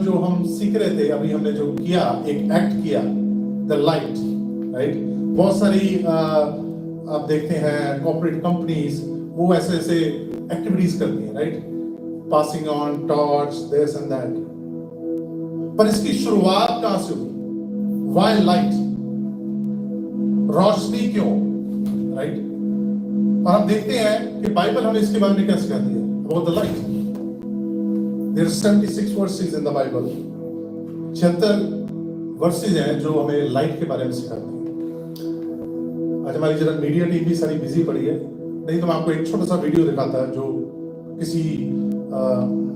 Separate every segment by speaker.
Speaker 1: जो हम सीख रहे थे, अभी हमने जो किया, एक एक्ट किया, द लाइट, राइट। बहुत सारी आप देखते हैं कॉर्पोरेट कंपनीज, वो ऐसे ऐसे एक्टिविटीज करती हैं, right, passing on torch, this and that. पर इसकी शुरुआत कहां से हुई? Why light? रोशनी क्यों, राइट। और हम देखते हैं कि बाइबल हमें इसके बारे में क्या सिखाती है, about the light. There are 76 verses in the Bible. 76 versus हैं जो हमें लाइट के बारे में सिखाते हैं। आज हमारी जरा मीडिया टीम भी सारी बिजी पड़ी है, नहीं तो मैं आपको एक छोटा सा वीडियो दिखाता है जो किसी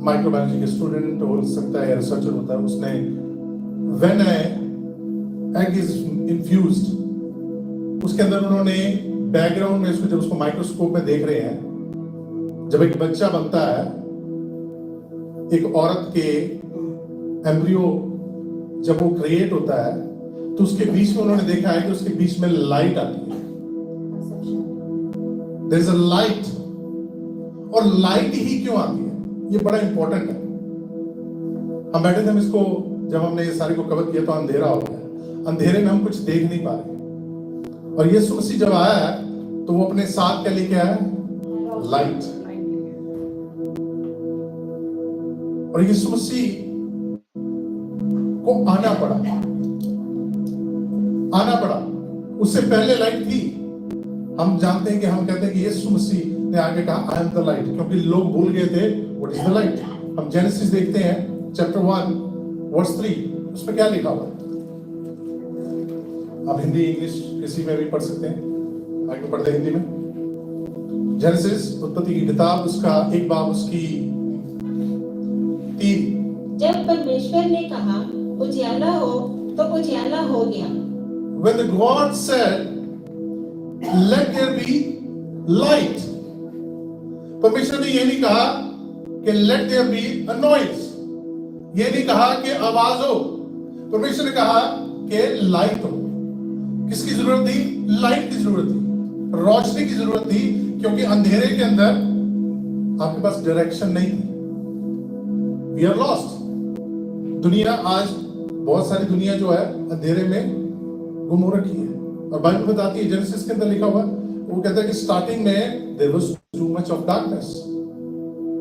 Speaker 1: माइक्रोबायोलॉजी के स्टूडेंट हो सकता है या रिसर्चर होता है, उसने व्हेन एग इज इन्फ्यूज्ड, उसके अंदर उन्होंने बैकग्राउंड में जब उसको माइक्रोस्कोप में देख रहे हैं, जब एक बच्चा बनता है, एक औरत के एम्ब्रियो जब वो क्रिएट होता है, तो उसके बीच में उन्होंने देखा है कि उसके बीच में लाइट आती है। There is a light. और लाइट ही क्यों आती है, ये बड़ा इंपॉर्टेंट है। हम बैठे थे, हम इसको जब हमने ये सारी को कवर किया तो अंधेरा हो गया। अंधेरे में हम कुछ देख नहीं पा रहे, और यीशु मसीह जब आया है तो वो अपने साथ क्या लेके आया? लाइट। और यीशु मसीह को आना पड़ा। उससे पहले लाइट थी। हम जानते हैं कि हम कहते हैं कि यीशु मसीह ने आगे कहा आई एम द लाइट, क्योंकि लोग भूल गए थे व्हाट इज द लाइट। हम जेनेसिस देखते हैं चैप्टर 1 वर्स 3, उसमें क्या लिखा हुआ है? आप हिंदी इंग्लिश किसी में भी पढ़ सकते हैं, आगे पढ़ते हिंदी में। जेनेसिस उत्पत्ति की किताब, उसका 1 बाब उसकी 3।
Speaker 2: जब परमेश्वर ने कहा उजियाला हो, तो उजियाला हो गया।
Speaker 1: When the God said, let there be light, परमेश्वर ने ये नहीं कहा कि let there be a noise, ये नहीं कहा कि आवाज हो। परमेश्वर ने कहा कि लाइट हो। किसकी जरूरत थी? लाइट की जरूरत थी, रोशनी की जरूरत थी, क्योंकि अंधेरे के अंदर आपके पास डायरेक्शन नहीं थी। We are lost. दुनिया आज, बहुत सारी दुनिया जो है अंधेरे में गुम हो रखी है। और बाइबल बताती है, जेनेसिस के अंदर लिखा हुआ, वो कहता है कि स्टार्टिंग में there was too much of darkness.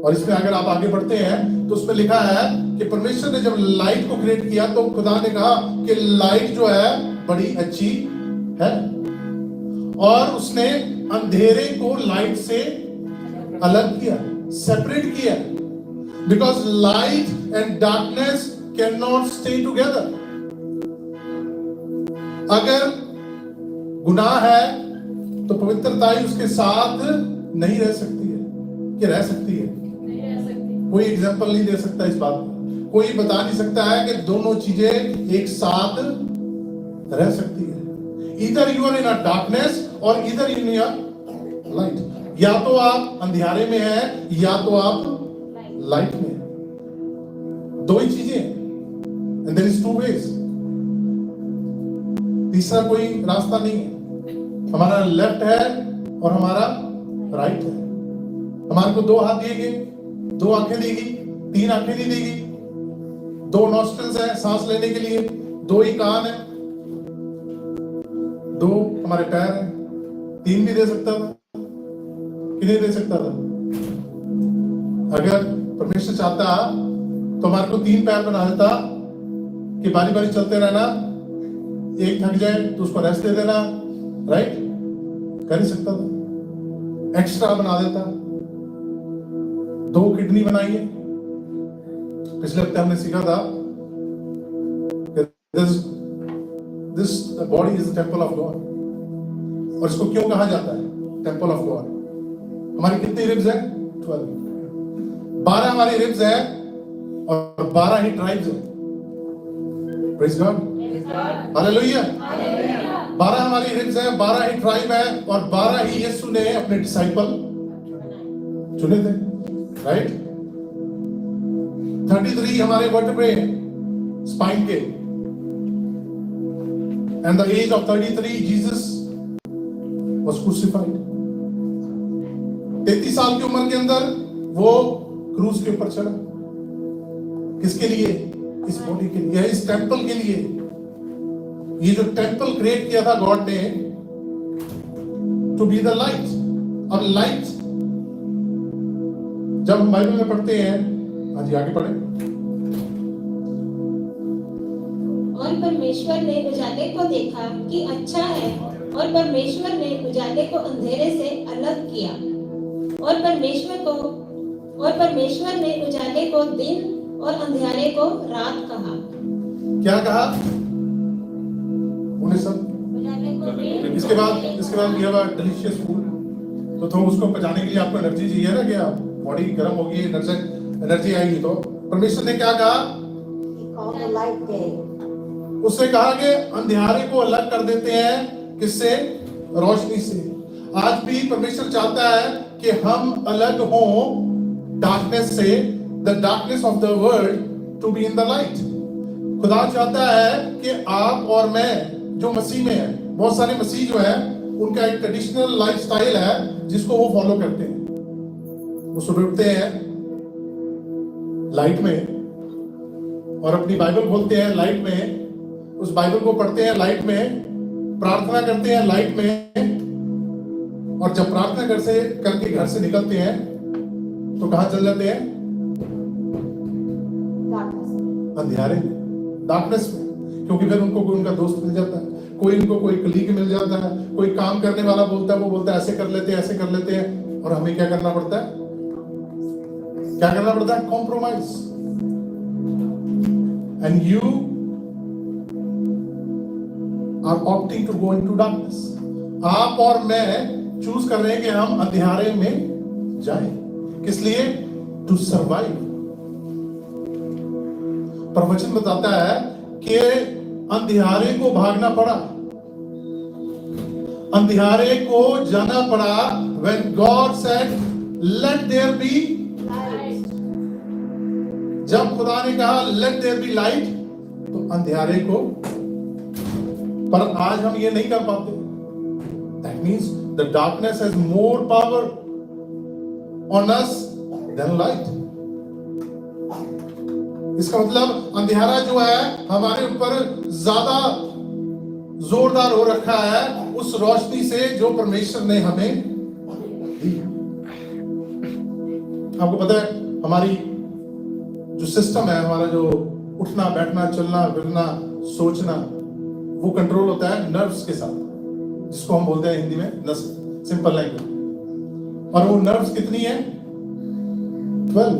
Speaker 1: और इसमें अगर आप आगे बढ़ते हैं तो उसमें लिखा है कि परमेश्वर ने जब लाइट को क्रिएट किया तो खुदा ने कहा कि लाइट जो है बड़ी अच्छी है, और उसने अंधेरे को लाइट से अलग किया, सेपरेट किया। Because light and darkness cannot stay together. अगर गुनाह है तो पवित्रता ही उसके साथ नहीं रह सकती है। क्या रह सकती है? नहीं रह सकती। कोई एग्जाम्पल नहीं दे सकता इस बात का। कोई बता नहीं सकता है कि दोनों चीजें एक साथ रह सकती है। Either you are in a darkness or either in a light. या तो आप अंधियारे में हैं या तो आप लाइट में। दो ही चीजें, एंड देयर इज 2 ways। तीसरा कोई रास्ता नहीं है। हमारा लेफ्ट है और हमारा राइट है। हमारे को 2 हाथ दिए गए, 2 आंखें दी गई, 3 आंखें नहीं दी गई, 2 नॉस्ट्रल्स है सांस लेने के लिए, 2 ही कान है, 2 हमारे पैर है। 3 भी दे सकता था कि नहीं दे सकता था? अगर परमेश्वर चाहता तो हमारे को 3 पैर बना देता कि बारी बारी चलते रहना, एक थक जाए तो उसको रेस्ट दे देना, राइट? कर ही सकता था। एक्स्ट्रा बना देता। 2 किडनी बनाई है। पिछले हफ्ते हमने सीखा था this body is the temple of God. और इसको क्यों कहा जाता है टेम्पल ऑफ गॉड? हमारी कितनी रिब्स है? 12। 12 हमारी रिब्स है और 12 ही ट्राइब्स है। Praise God, hallelujah. 12 हमारी रिब्स है, 12 ही ट्राइब है, और 12 ही यीशु ने अपने डिसाइपल चुने थे, राइट? 33 हमारे वर्टेब्रे स्पाइन के, and the age of 33 Jesus was crucified. 33 साल की उम्र के अंदर वो क्रूस के ऊपर चढ़ा। किसके लिए? इस बॉडी के लिए, इस टेंपल के लिए। ये जो टेंपल क्रिएट किया था गॉड ने, टू बी द लाइट। अब लाइट जब हम बाइबल में पढ़ते हैं, हाँ जी आगे पढ़े।
Speaker 2: और परमेश्वर ने उजाले को देखा कि अच्छा है, और परमेश्वर ने उजाले को अंधेरे से अलग किया, और परमेश्वर ने उजाले को दिन और अंधेरे को रात कहा।
Speaker 1: क्या कहा उन्हें सब? इसके बाद ये हुआ डिलीशियस फूड। तो उसको पचाने के लिए आपको एनर्जी चाहिए ना, क्या बॉडी गर्म होगी, एनर्जी आएगी। तो परमेश्वर ने क्या कहा? उसने कहा कि अंधेरे को अलग कर देते हैं। किससे? रोशनी से। आज भी परमेश्वर चाहता है कि हम अलग हों डार्कनेस से, the darkness of the world to be in the light. खुदा चाहता है कि आप और मैं जो मसीह में है, बहुत सारे मसीह जो है उनका एक ट्रेडिशनल लाइफस्टाइल है जिसको वो फॉलो करते हैं। वो सुबह उठते हैं लाइट में और अपनी बाइबल खोलते हैं लाइट में, उस बाइबल को पढ़ते हैं लाइट में, प्रार्थना करते हैं लाइट में, और जब प्रार्थना करके घर से निकलते हैं तो कहां चल जाते हैं? अंधेरे में, डार्कनेस में। क्योंकि फिर उनको कोई उनका दोस्त मिल जाता है, कोई कलीग मिल जाता है, कोई काम करने वाला बोलता है, वो बोलता है ऐसे कर लेते हैं, और हमें क्या करना पड़ता है? Compromise. And you are opting to go into darkness. आप और मैं चूज कर रहे हैं कि हम अंधेरे में जाएं। किस लिए? To survive. प्रवचन बताता है कि अंधेरे को भागना पड़ा, अंधेरे को जाना पड़ा। When God said, let there be light. जब खुदा ने कहा let there be light, तो अंधेरे को, पर आज हम ये नहीं कर पाते। That means the darkness has more power on us than light. इसका मतलब अंधेरा जो है हमारे ऊपर ज्यादा जोरदार हो रखा है उस रोशनी से जो परमेश्वर ने हमें दी। आपको पता है हमारी जो सिस्टम है, हमारा जो उठना बैठना चलना फिरना सोचना, वो कंट्रोल होता है नर्व्स के साथ, जिसको हम बोलते हैं हिंदी में नस, सिंपल लैंग्वेज। और वो नर्व्स कितनी है? 12।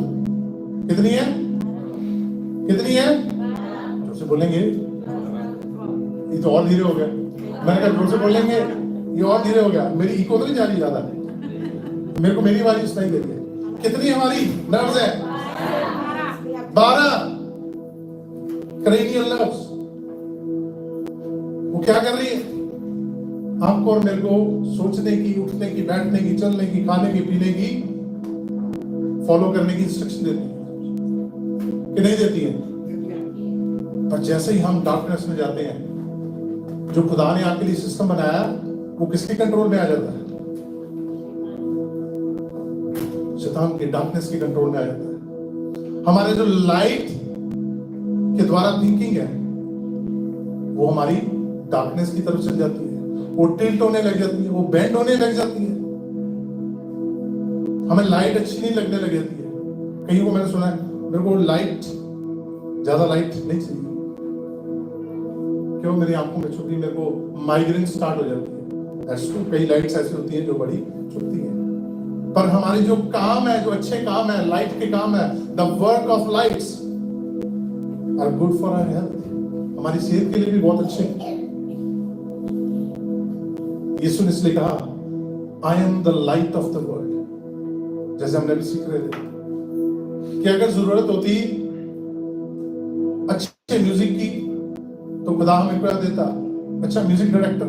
Speaker 1: कितनी है? जोर से बोलेंगे, ये तो और धीरे हो गया। मैंने कहा जोर से बोलेंगे, ये और धीरे हो गया। मेरी इको तो नहीं जा रही ज्यादा, मेरे को मेरी आवाज सुनाई देती है। कितनी हमारी नर्व्स है? 12 क्रेनियल नर्व्स। वो क्या कर रही है? आपको और मेरे को सोचने की, उठने की, बैठने की, चलने की, खाने की, पीने की, फॉलो करने की इंस्ट्रक्शन देती है कि नहीं देती है? पर जैसे ही हम डार्कनेस में जाते हैं, जो खुदा ने आपके लिए सिस्टम बनाया वो किसके कंट्रोल में आ जाता है? शैतान के, डार्कनेस के कंट्रोल में आ जाता है। हमारे जो लाइट के द्वारा थिंकिंग है वो हमारी डार्कनेस की तरफ चल जाती है, वो टिल्ट होने लग जाती है, वो बेंड होने लग जाती है, हमें लाइट अच्छी नहीं लगने लग जाती है। कहीं को मैंने सुना है मेरे को लाइट, ज्यादा लाइट नहीं चाहिए, क्यों? मेरी आंखों में छुपती, मेरे को माइग्रेन स्टार्ट हो जाती है। ऐसे कई लाइट्स ऐसी होती हैं जो बड़ी छुपती हैं। पर हमारे जो काम है, जो अच्छे काम है, लाइट के काम है, the work of lights are good for our health, हमारी सेहत के लिए भी बहुत अच्छे हैं। यीशु ने इसलिए कहा I am the light of the world. जैसे हमने अभी सीख रहे थे कि अगर जरूरत होती अच्छे म्यूजिक की तो खुदा हमें क्या देता? अच्छा म्यूजिक डायरेक्टर।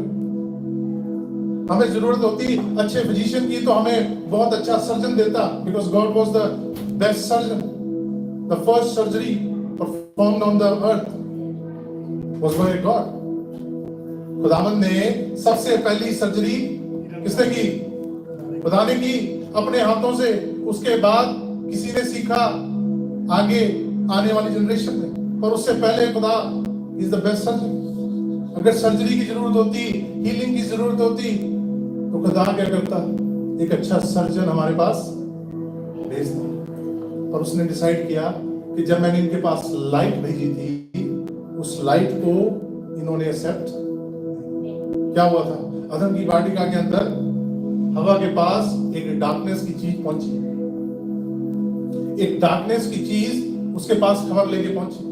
Speaker 1: हमें जरूरत होती अच्छे फिजिशियन की तो हमें बहुत अच्छा सर्जन देता, because God was the best surgeon. The first surgery performed on the earth was by God. खुदावंद ने सबसे पहली सर्जरी किसने की? खुदा ने की अपने हाथों से। उसके बाद किसी ने सीखा आगे आने वाली जनरेशन में। पर उससे पहले खुदा इज द बेस्ट सर्जन। अगर सर्जरी की जरूरत होती, हीलिंग की जरूरत होती, तो खुदा क्या करता? एक अच्छा सर्जन हमारे पास भेजता। पर उसने डिसाइड किया कि जब मैंने इनके पास लाइट भेजी थी, उस लाइट को इन्होंने एक्सेप्ट। क्या हुआ था? अदम की वाटिका के अंदर हवा के पास एक डार्कनेस की चीज पहुंची, एक डार्कनेस की चीज उसके पास खबर लेके पहुंची।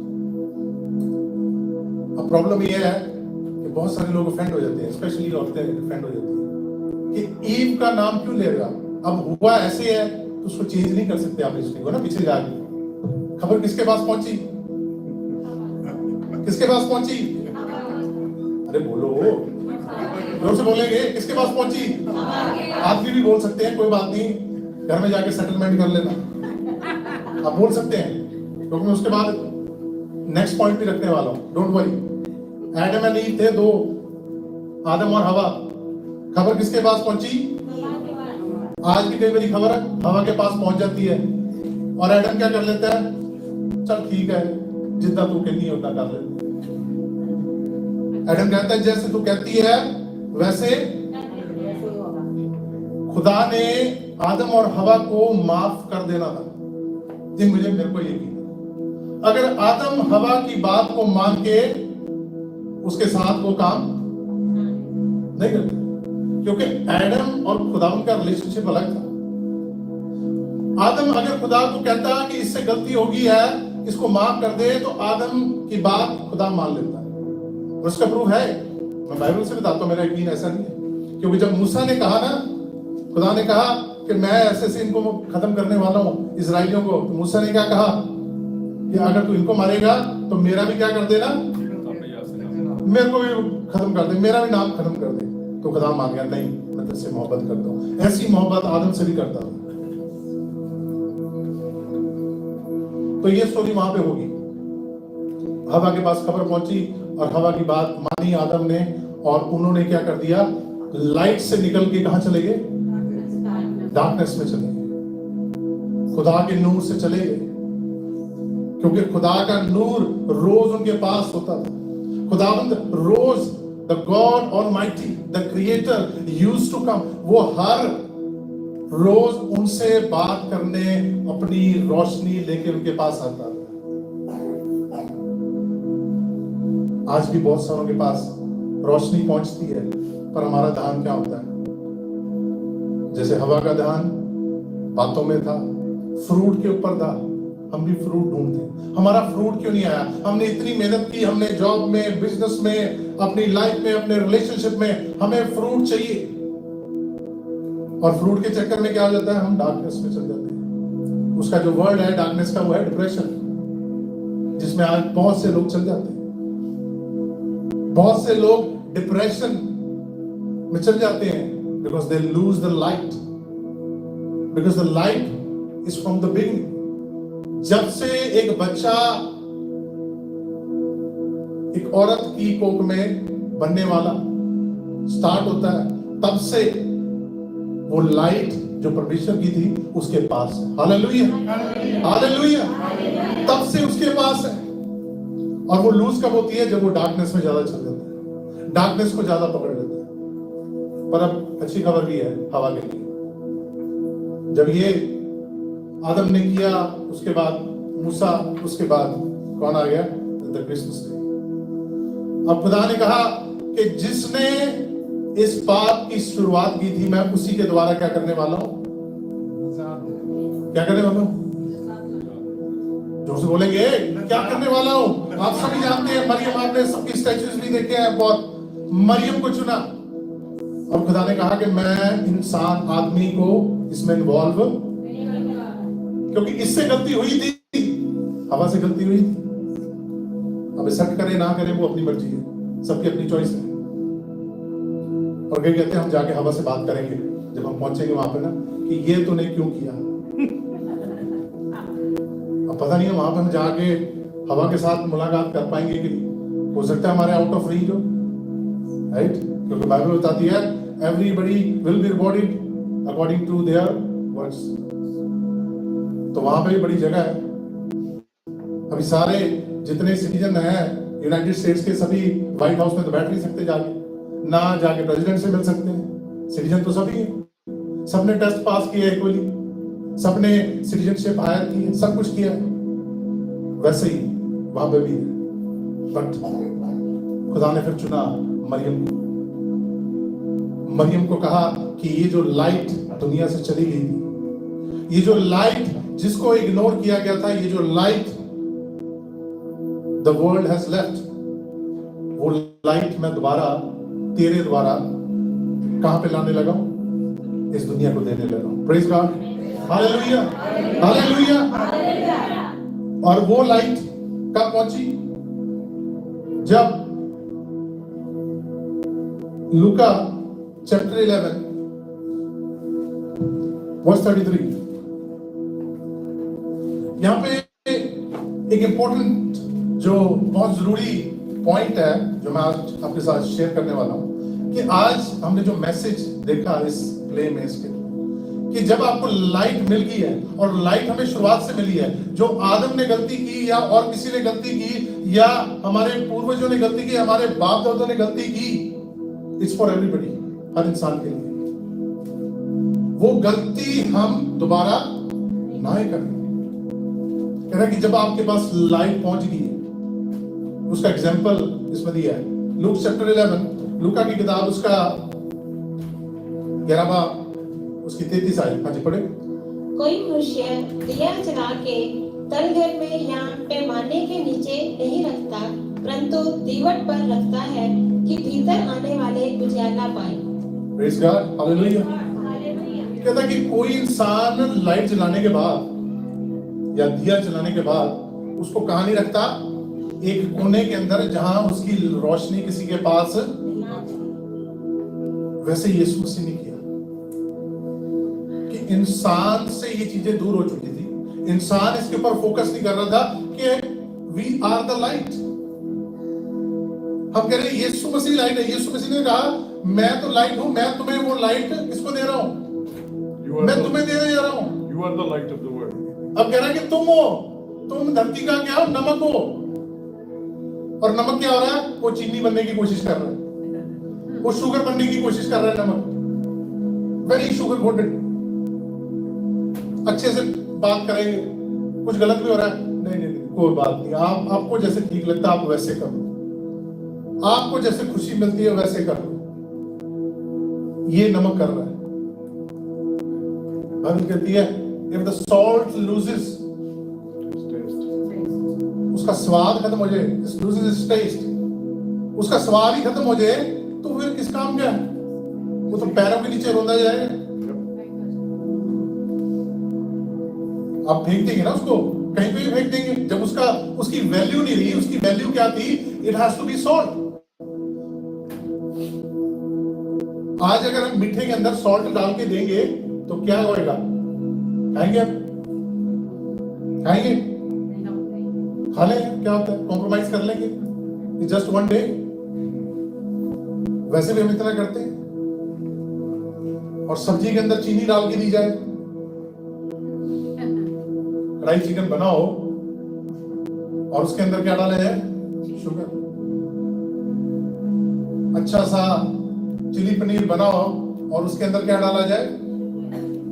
Speaker 1: अब प्रॉब्लम यह है कि बहुत सारे लोग ऑफेंड हो जाते हैं, स्पेशली औरतें ऑफेंड हो जाती हैं कि ईव का नाम क्यों ले रहा? अब हुआ ऐसे है तो उसको चेंज नहीं कर सकते आप हिस्ट्री को ना, पीछे जाके। खबर किसके पास पहुंची? किसके पास पहुंची? अरे बोलो, जोर से बोलेंगे। किसके पास पहुंची? आदमी भी बोल सकते हैं, कोई बात नहीं, घर में जाके सेटलमेंट कर लेना, आप बोल सकते हैं, क्योंकि मैं उसके बाद नेक्स्ट पॉइंट भी रखने वाला हूं। Don't worry. Adam and ewe थे दो, आदम और हवा। खबर किसके पास पहुंची? आज की कई बारी खबर हवा के पास पहुंच जाती है और एडम क्या कर लेता है? चल ठीक है, जितना तू कहनी उतना कर ले। एडम कहता है जैसे तू कहती है वैसे। खुदा ने आदम और हवा को माफ कर देना था। जी मुझे मेरे को यकीन है, अगर आदम हवा की बात को मान के उसके साथ वो काम नहीं करते, क्योंकि एडम और खुदा का रिलेशनशिप अलग था। आदम अगर खुदा को कहता कि इससे गलती होगी है, इसको माफ कर दे, तो आदम की बात खुदा मान लेता है। और उसका प्रूफ है, मैं बाइबल से बताता हूं, मेरा यकीन ऐसा नहीं है। क्योंकि जब मूसा ने कहा ना, खुदा ने कहा कि मैं ऐसे से इनको खत्म करने वाला हूं इजराइलियों को, तो मूसा ने क्या कहा कि अगर तू इनको मारेगा तो मेरा भी क्या कर देना, मेरे को भी खत्म कर दे, मेरा भी नाम खत्म कर दे। तो खुदा मान गया, नहीं मैं तुझसे मोहब्बत करता हूं। ऐसी मोहब्बत आदम से भी करता हूं। तो ये स्टोरी वहां पे होगी। हवा के पास खबर पहुंची और हवा की बात मानी आदम ने, और उन्होंने क्या कर दिया? लाइट से निकल के कहां चले गए? डार्कनेस में चले गए, खुदा के नूर से चले गए। क्योंकि खुदा का नूर रोज उनके पास होता था। खुदावंद रोज, the God almighty, the creator used to come, वो हर रोज उनसे बात करने अपनी रोशनी लेके उनके पास आता था। आज भी बहुत सारों के पास रोशनी पहुंचती है, पर हमारा ध्यान क्या होता है? जैसे हवा का ध्यान बातों में था, फ्रूट के ऊपर था। हम भी फ्रूट ढूंढते, हमारा फ्रूट क्यों नहीं आया? हमने इतनी मेहनत की, हमने जॉब में, बिजनेस में, अपनी लाइफ में, अपने रिलेशनशिप में, हमें फ्रूट चाहिए। और फ्रूट के चक्कर में क्या हो जाता है? हम डार्कनेस में चल जाते हैं। उसका जो वर्ड है डार्कनेस का, वो है डिप्रेशन, जिसमें आज बहुत से लोग चल जाते हैं। बहुत से लोग डिप्रेशन में चल जाते हैं because they lose the light, because the light is from the beginning. जब से एक बच्चा एक औरत की कोख में बनने वाला स्टार्ट होता है, तब से वो लाइट जो परमेश्वर की थी उसके पास है। Hallelujah, hallelujah. तब से उसके पास है। और वो लूज कब होती है? जब वो डार्कनेस में ज्यादा चल जाता है, डार्कनेस को ज्यादा पकड़ लेता है। पर अब अच्छी खबर भी है हवा के लिए। जब ये आदम ने किया, उसके बाद मूसा, उसके बाद कौन आ गया? The Christmas day. अब खुदा ने कहा कि जिसने इस बात की शुरुआत की थी, मैं उसी के द्वारा क्या करने वाला हूं? क्या करने वाला हूं? जोर से बोलेंगे, क्या करने वाला हूं? आप सभी जानते हैं, मरियम, आपने सबकी स्टैचूज भी देखे हैं, बहुत। मरियम को चुना और खुदा ने कहा कि मैं इंसान, आदमी को इसमें इन्वॉल्व, क्योंकि इससे गलती हुई थी, हवा से गलती हुई थी। अब एक्सेप्ट करे ना करे वो अपनी मर्जी है, सबकी अपनी चॉइस है। और कई कहते हैं हम जाके हवा से बात करेंगे जब हम पहुंचेंगे वहां पे ना, कि ये तूने क्यों किया। अब पता नहीं है वहां पे हम जाके हवा के साथ मुलाकात कर पाएंगे कि नहीं। हो सकता है हमारे आउट ऑफ रीच हो, राइट? क्योंकि बाइबल बताती है everybody will be rewarded according to their works. तो वहां पे भी बड़ी जगह है। अभी सारे जितने सिटीजन हैं यूनाइटेड स्टेट्स के, सभी व्हाइट हाउस में तो बैठ नहीं सकते जाके, ना जाके प्रेसिडेंट से मिल सकते हैं। सिटीजन तो सभी हैं, सबने टेस्ट पास किया इक्वली, सबने सिटीजनशिप हायर की है, सब कुछ किया है। वैसे ही वहां पे भी है, बट खुदा ने फिर चुना मरियम को। मरियम को कहा कि ये जो लाइट दुनिया से चली गई थी, ये जो लाइट जिसको इग्नोर किया गया था, ये जो light the world has left, वो लाइट मैं दोबारा तेरे द्वारा कहां पे लाने लगा हूं? इस दुनिया को देने लगा हूं। Praise God, hallelujah, hallelujah. और वो लाइट कब पहुंची? जब लूका चैप्टर 11 वर्स 33, यहां पे एक इंपॉर्टेंट जो बहुत जरूरी पॉइंट है जो मैं आज आपके साथ शेयर करने वाला हूं, कि आज हमने जो मैसेज देखा इस प्ले में इसके, कि जब आपको लाइट मिल गई है, और लाइट हमें शुरुआत से मिली है, जो आदम ने गलती की या और किसी ने गलती की या हमारे पूर्वजों ने गलती की, हमारे बाप दादों ने गलती की, इट्स फॉर एवरीबॉडी, हर इंसान के लिए। वो गलती हम दोबारा ना करें। कह रहा है कि जब आपके पास लाइट पहुंच गई है, उसका एग्जाम्पल इसमें दिया है लूक चैप्टर 11, लूका की किताब, उसका 11वां, उसकी 33 आयत। हाँ जी, पढ़े।
Speaker 2: कोई मनुष्य दिया जला के तलघर में या पैमाने के नीचे नहीं रखता, परंतु दीवट पर रखता है कि भीतर आने वाले उजाला पाए।
Speaker 1: Praise God, hallelujah. कहता है कि कोई इंसान लाइट जलाने के बाद या दिया जलाने के बाद उसको कहां नहीं रखता? एक कोने के अंदर, जहां उसकी रोशनी किसी के पास। वैसे यीशु मसीह ने किया कि इंसान से ये चीजें दूर हो चुकी थी। इंसान इसके ऊपर फोकस नहीं कर रहा था कि वी आर द लाइट। हम कह रहे हैं यीशु मसीह लाइट है। यीशु मसीह ने कहा मैं तो लाइट हूं, मैं तुम्हें वो लाइट किसको दे रहा हूं? मैं तुम्हें देने जा रहा हूं।
Speaker 3: You are the light of the world.
Speaker 1: अब कह रहा है कि तुम हो, तुम धरती का क्या हो? नमक हो। और नमक क्या हो रहा है? वो चीनी बनने की कोशिश कर रहा है, वो शुगर बनने की कोशिश कर रहा है। नमक वेरी शुगर कोटेड। अच्छे से बात करेंगे, कुछ गलत भी हो रहा है, नहीं नहीं नहीं, कोई बात नहीं, आप आपको जैसे ठीक लगता है आप वैसे करो, आपको जैसे खुशी मिलती है वैसे करो। ये नमक कर रहा है। बाइबल कहती है if the salt loses, उसका स्वाद खत्म हो जाए, loses its taste, उसका स्वाद ही खत्म हो जाए, तो फिर किस काम का है? वो तो पैरों के नीचे रोंदा जाएगा। आप फेंक देंगे ना उसको, कहीं पे भी फेंक देंगे। जब उसकी वैल्यू नहीं रही, उसकी वैल्यू क्या थी? It has to be salt. आज अगर हम मीठे के अंदर सॉल्ट डाल के देंगे तो क्या होएगा? खाएंगे आप? खाएंगे? खा लेंगे, क्या होता है? कॉम्प्रोमाइज कर लेंगे, जस्ट वन डे। वैसे भी हम इतना करते हैं। और सब्जी के अंदर चीनी डाल के दी जाए, कढ़ाई चिकन बनाओ और उसके अंदर क्या डाला जाए? शुगर। अच्छा सा चिली पनीर बनाओ और उसके अंदर क्या डाला जाए?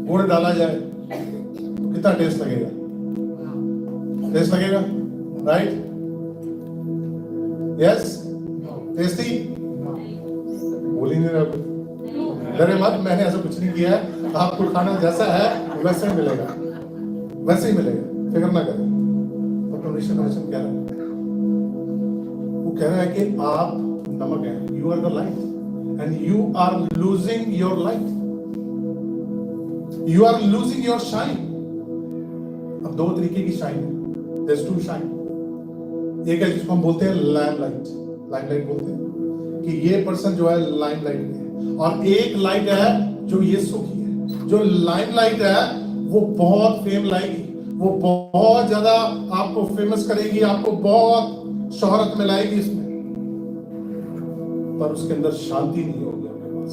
Speaker 1: गुड़ डाला जाए, तो कितना टेस्ट लगेगा? टेस्ट लगेगा, राइट? Yes, tasty? बोल ही नहीं रहा। डरे मत, मैंने ऐसा कुछ नहीं किया है। आपको खाना जैसा है वैसे ही मिलेगा, वैसे ही मिलेगा, फिक्र ना करें। तो परमेश्वर वचन कह रहा है, वो कह रहा है कि आप नमक हैं, you are the light and you are losing your light, you are losing your shine. अब दो तरीके की शाइन है, देयर इज टू शाइन। एक है जिसको हम बोलते हैं लाइमलाइट, लाइमलाइट बोलते हैं कि ये पर्सन जो है लाइमलाइट में है, और एक लाइट है जो यीशु की है। जो लाइमलाइट है वो बहुत फेम लाएगी, वो बहुत ज्यादा आपको फेमस करेगी, आपको बहुत शोहरत में लाएगी इसमें, पर उसके अंदर शांति नहीं होगी आपके पास।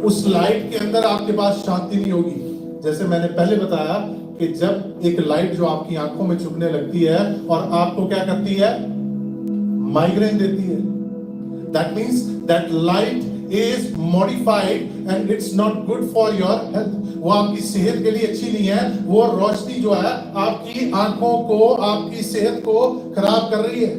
Speaker 1: उस लाइट के अंदर आपके पास शांति नहीं होगी। जैसे मैंने पहले बताया कि जब एक लाइट जो आपकी आंखों में चुभने लगती है और आपको क्या करती है, माइग्रेन देती है, that means that light is modified and it's not good for your health. वो आपकी सेहत के लिए अच्छी नहीं है। वो रोशनी जो है आपकी आंखों को, आपकी सेहत को खराब कर रही है।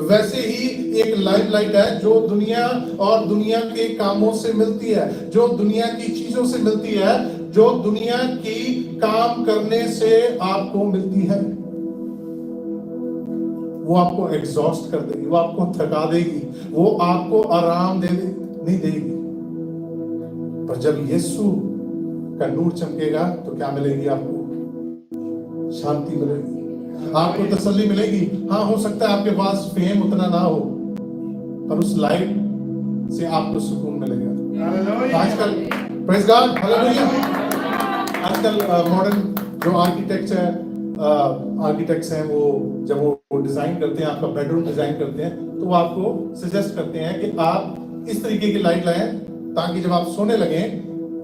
Speaker 1: वैसे ही एक लाइट है जो दुनिया और दुनिया के कामों से मिलती है, जो दुनिया की चीजों से मिलती है, जो दुनिया की काम करने से आपको मिलती है, वो आपको एग्जॉस्ट कर देगी, वो आपको थका देगी, वो आपको आराम नहीं देगी। पर जब यीशु का नूर चमकेगा तो क्या मिलेगी आपको? शांति मिलेगी, आपको तसल्ली मिलेगी। हाँ, हो सकता है आपके पास फेम उतना ना हो, पर उस लाइट से आपको सुकून मिलेगा। आजकल प्रेज़ गॉड, हालेलुया। आजकल मॉडर्न जो आर्किटेक्ट्स हैं, वो जब वो डिजाइन करते हैं, आपका बेडरूम डिजाइन करते हैं, तो वो आपको सजेस्ट करते हैं कि आप इस तरीके की लाइट लाएं ताकि जब आप सोने लगे,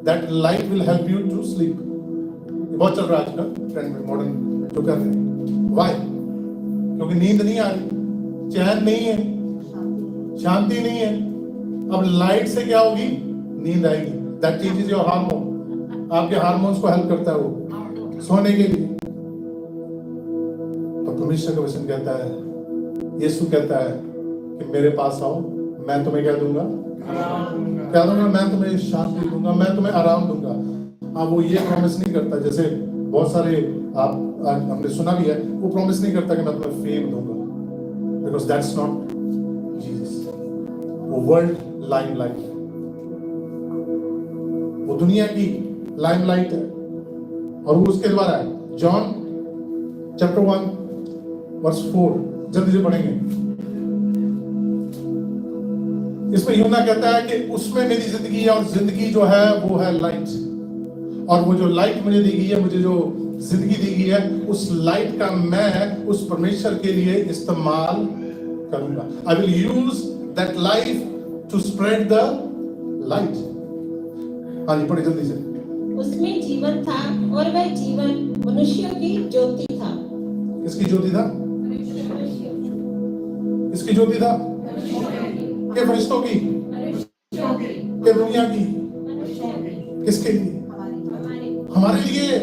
Speaker 1: that light will help you to sleep. बहुत चल रहा है आजकल ट्रेंड में, मॉडर्न जो कर रहे हैं। Why? क्योंकि नींद नहीं आ रही, चैन नहीं है, शांति नहीं है। अब लाइट से क्या होगी? नींद आएगी। That changes your hormone, आपके हार्मोन्स को हेल्प करता है वो सोने के लिए। तो परमेश्वर का वचन कहता है, यीशु कहता है कि मेरे पास आओ, मैं तुम्हें क्या दूंगा? क्या दूंगा? मैं तुम्हें शांति दूंगा, मैं तुम्हें आराम दूंगा। हाँ, वो ये प्रॉमिस नहीं करता, जैसे बहुत सारे आप हमने सुना भी है, वो प्रॉमिस नहीं करता कि मैं तुम्हें फेम दूंगा, बिकॉज दैट्स नॉट जीसस। वो वर्ल्ड लाइमलाइट है, वो दुनिया की लाइमलाइट है, और वो उसके द्वारा है। जॉन चैप्टर 1 वर्स 4 जल्दी से पढ़ेंगे। इसमें यूहन्ना कहता है कि उसमें मेरी जिंदगी है, और जिंदगी जो है वो है लाइट, और वो जो लाइट मुझे दी गई है, मुझे जो जिंदगी दी गई है, उस लाइट का मैं उस परमेश्वर के लिए इस्तेमाल करूंगा। I will use that life to spread the light. हाँ जी, पढ़े जल्दी से।
Speaker 2: उसमें जीवन था, और वह जीवन मनुष्यों की ज्योति था।
Speaker 1: किसकी ज्योति था? किसकी ज्योति था? के फरिश्तों की? के दुनिया की? किसके लिए? हमारे लिए।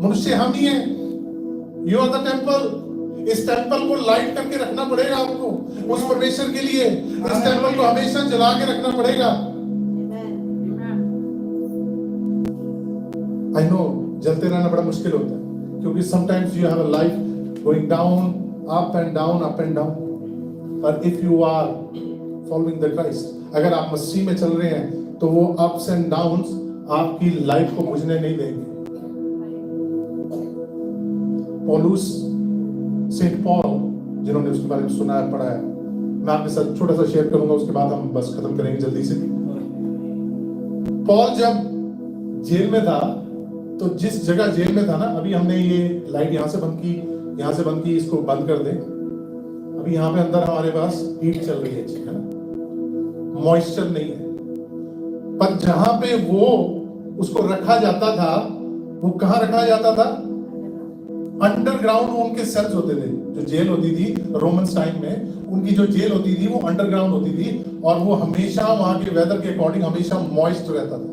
Speaker 1: मनुष्य हम ही हैं। You are the temple. इस टेम्पल को लाइट करके रखना पड़ेगा आपको उस परमेश्वर के लिए। इस टेम्पल को हमेशा जला के रखना पड़ेगा। आई नो जलते रहना बड़ा मुश्किल होता है, क्योंकि sometimes you have a life going down, up and down, up and down. पर if you are following the Christ, अगर आप मसीह में चल रहे हैं, तो वो अप्स एंड डाउन्स आपकी लाइफ को बुझने नहीं देंगे। पौलुस, सेंट पॉल, जिन्होंने उसके बारे में सुना है, पढ़ा है, मैं आपके साथ छोटा सा शेयर करूंगा, उसके बाद हम बस खत्म करेंगे जल्दी से। पॉल जब जेल में था, तो जिस जगह जेल में था ना, अभी हमने ये लाइट यहाँ से बंद की, यहाँ से बंद की, इसको बंद कर दें। अभी यहाँ पे अंदर हमारे पास हीट चल रही है, ठीक है ना, मॉइस्चर नहीं है। पर जहां पे वो उसको रखा जाता था, वो कहाँ रखा जाता था? अंडरग्राउंड उनके सेल्स होते थे। जो जेल होती थी रोमन्स टाइम में, उनकी जो जेल होती थी वो अंडरग्राउंड होती थी, और वो हमेशा वहां के वेदर के अकॉर्डिंग हमेशा मॉइस्ट रहता था।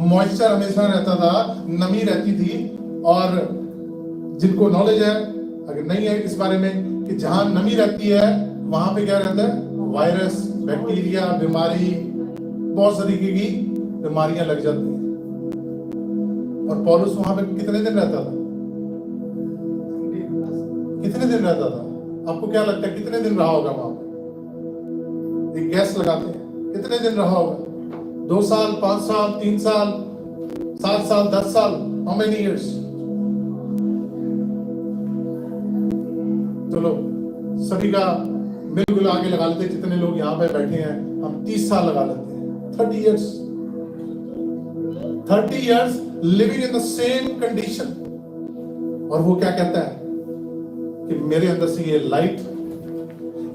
Speaker 1: मॉइस्चर हमेशा रहता था, नमी रहती थी। और जिनको नॉलेज है, अगर नहीं है इस बारे में, कि जहां नमी रहती है वहां पे क्या रहता है? वायरस, बैक्टीरिया, बीमारी, बहुत तरीके की बीमारियां लग जाती हैं। और पौलुस वहां पे कितने दिन रहता था? कितने दिन रहता था? आपको क्या लगता है कितने दिन रहा होगा वहां पे? एक गैस लगाते हैं, कितने दिन रहा होगा? 2 साल, 5 साल, 3 साल, 7 साल, 10 साल? How many years? चलो सभी का बिल्कुल आगे लगा लेते, जितने लोग यहाँ पे बैठे हैं, हम 30 साल लगा लेते हैं। 30 years, 30 years living in the same condition। और वो क्या कहता है कि मेरे अंदर से ये लाइट,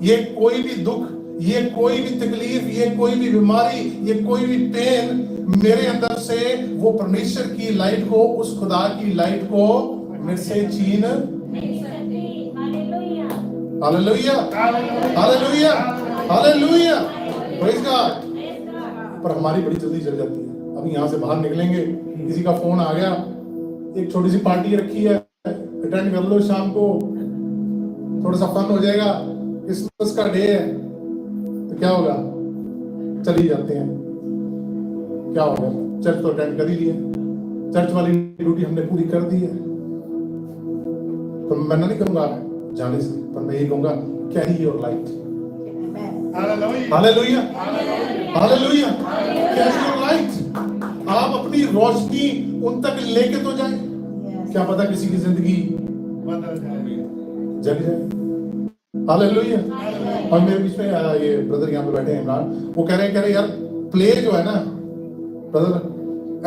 Speaker 1: ये कोई भी दुख, ये कोई भी तकलीफ, ये कोई भी बीमारी, ये कोई भी पेन मेरे अंदर से वो परमेश्वर की लाइट को, उस खुदा की लाइट को मेरे से छीन hallelujah hallelujah hallelujah praise God. पर हमारी बड़ी जल्दी जल जाती है। अभी यहाँ से बाहर निकलेंगे, किसी का फोन आ गया, एक छोटी सी पार्टी रखी है, अटेंड कर लो, शाम को थोड़ा सा फन हो जाएगा, क्रिसमस का डे है, तो क्या होगा, चली जाते हैं। क्या होगा, चर्च तो अटेंड कर ही लिया, चर्च वाली ड्यूटी हमने पूरी कर दी है। तो मैं नहीं कहूंगा जाने से, पर मैं ये कहूंगा carry your light. Hallelujah hallelujah carry your light. आप अपनी रोशनी उन तक लेके तो जाए, क्या पता किसी की जिंदगी जग जाए। हालेलुया। और मेरे बीच में ये ब्रदर यहाँ पे बैठे हैं इमरान, वो कह रहे यार प्ले जो है ना ब्रदर,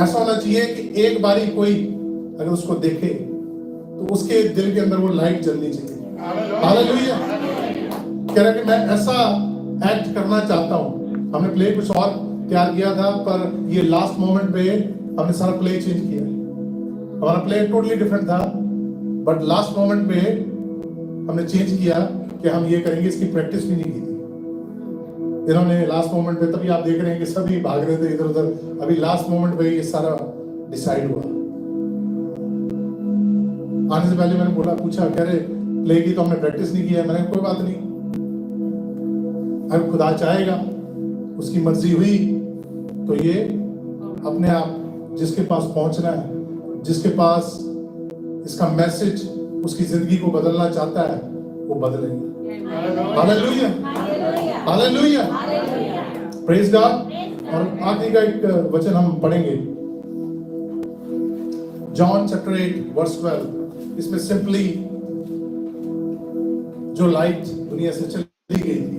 Speaker 1: ऐसा होना चाहिए कि एक बारी कोई अगर उसको देखे तो उसके दिल के अंदर वो लाइट जलनी चाहिए। हालेलुया। कह रहा कि मैं ऐसा एक्ट करना चाहता हूँ। हमने प्ले कुछ और तैयार किया था, पर ये लास्ट मोमेंट पे हमने सारा प्ले चेंज किया। हमारा प्ले टोटली डिफरेंट था, बट लास्ट मोमेंट पे हमने चेंज किया कि हम ये करेंगे। इसकी प्रैक्टिस भी नहीं की थी इन्होंने लास्ट मोमेंट पे, तभी आप देख रहे हैं कि सभी भाग रहे थे इधर उधर। अभी लास्ट मोमेंट पे ये सारा डिसाइड हुआ। आने से पहले मैंने बोला, पूछा, कह रहे प्ले की तो हमने प्रैक्टिस नहीं किया है। मैंने कोई बात नहीं, अगर खुदा चाहेगा, उसकी मर्जी हुई तो ये अपने आप जिसके पास पहुंचना है, जिसके पास इसका मैसेज उसकी जिंदगी को बदलना चाहता है, वो बदलेंगे। Hallelujah hallelujah praise God. और आखिरी का एक वचन हम पढ़ेंगे, जॉन चैप्टर 8 वर्स 12। इसमें सिंपली जो लाइट दुनिया से चली गई थी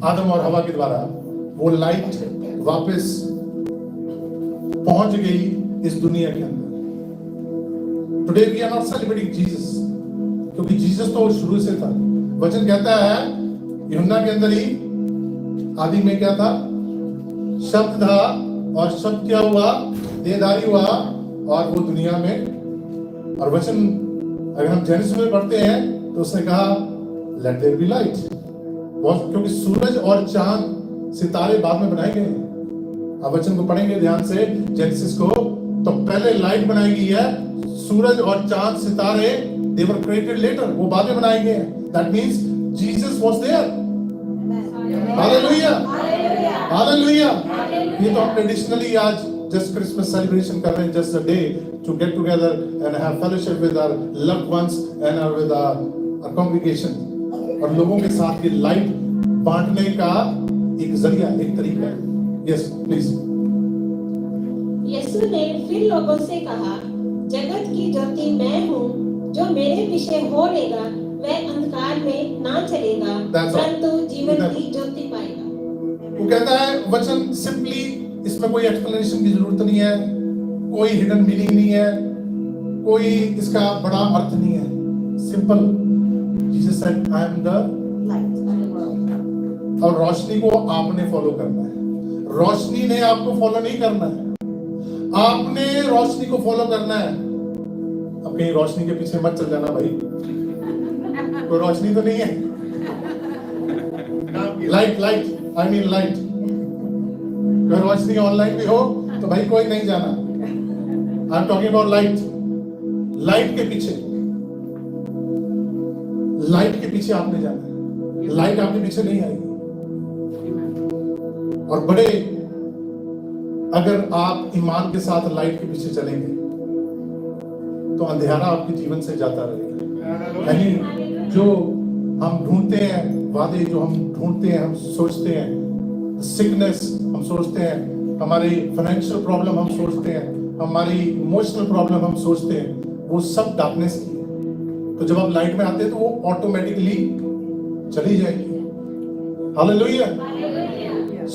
Speaker 1: आदम और हवा के द्वारा, वो लाइट वापस पहुंच गई इस दुनिया के अंदर। Today we are not celebrating Jesus, क्योंकि जीसस तो शुरू से था। वचन कहता है यूहन्ना के अंदर ही आदि में क्या था, शब्द था, और शब्द क्या हुआ, देहधारी हुआ और वो दुनिया में। और वचन अगर हम जेनेसिस में पढ़ते हैं तो उसने कहा लेट देयर बी लाइट, क्योंकि सूरज और चांद सितारे बाद में बनाए गए हैं। अब वचन को पढ़ेंगे ध्यान से जेनेसिस को, तो पहले लाइट बनाई गई है, सूरज और चांद सितारे दे वर क्रिएटेड लेटर, वो बाद में बनाए गए हैं। That means Jesus was there. Hallelujah hallelujah. ये तो हम ट्रेडिशनली आज जस्ट क्रिसमस सेलिब्रेशन कर रहे हैं, just a day to get together and have fellowship with our loved ones and with our congregation, और लोगों के साथ ये लाइट बांटने का एक जरिया, एक तरीका है। Yes please.
Speaker 2: यीशु ने फिर लोगों से कहा, जगत की ज्योति मैं हूँ, जो मेरे पीछे हो लेगा वह अंधकार में ना चलेगा, परंतु जीवन की ज्योति पाएगा।
Speaker 1: वो कहता है वचन सिंपली, इसमें कोई एक्सप्लेनेशन की जरूरत नहीं है, कोई हिडन मीनिंग नहीं है, कोई इसका बड़ा अर्थ नहीं है। Simple, Jesus said I am the light. और रोशनी को आपने फॉलो करना है, रोशनी ने आपको फॉलो नहीं करना है, आपने रोशनी को फॉलो करना है। अब कहीं रोशनी के पीछे मत चल जाना भाई, कोई रोशनी तो नहीं है। Light light I mean light, कोई रोशनी ऑनलाइन भी हो तो भाई कोई नहीं जाना। I am talking about light. Light के पीछे, लाइट के पीछे आपने जाना है, लाइट आपके पीछे नहीं आएगी। और बड़े अगर आप ईमान के साथ लाइट के पीछे चलेंगे तो अंधेरा आपके जीवन से जाता रहेगा। यानी जो हम ढूंढते हैं, वादे जो हम ढूंढते हैं, हम सोचते हैं, सिकनेस हम सोचते हैं, हमारी फाइनेंशियल प्रॉब्लम हम सोचते हैं, हमारी इमोशनल प्रॉब्लम हम सोचते हैं, वो सब डार्कनेस की है। तो जब आप लाइट में आते हैं तो वो ऑटोमेटिकली चली जाएगी। हालेलुया।